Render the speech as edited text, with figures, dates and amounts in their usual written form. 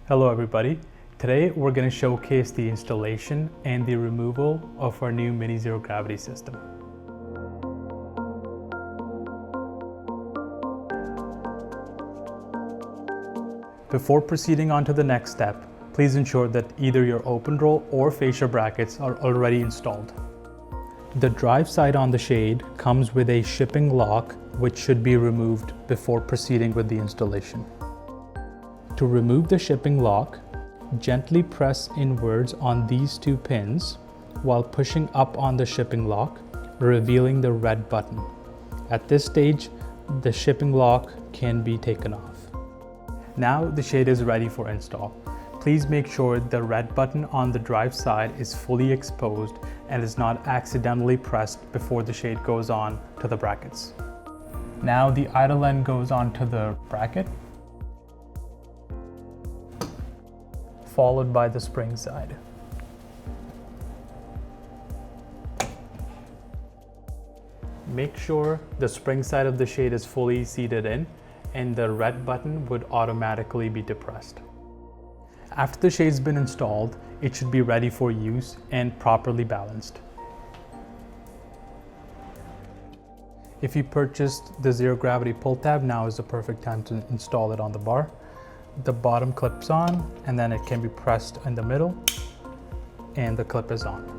Hello everybody. Today we're going to showcase the installation and the removal of our new mini zero gravity system. Before proceeding on to the next step, please ensure that either your open roll or fascia brackets are already installed. The drive side on the shade comes with a shipping lock which should be removed before proceeding with the installation. To remove the shipping lock, gently press inwards on these two pins while pushing up on the shipping lock, revealing the red button. At this stage, the shipping lock can be taken off. Now the shade is ready for install. Please make sure the red button on the drive side is fully exposed and is not accidentally pressed before the shade goes on to the brackets. Now the idle end goes onto the bracket, followed by the spring side. Make sure the spring side of the shade is fully seated in and the red button would automatically be depressed. After the shade's been installed, it should be ready for use and properly balanced. If you purchased the zero gravity pull tab, now is the perfect time to install it on the bar. The bottom clips on and then it can be pressed in the middle and the clip is on.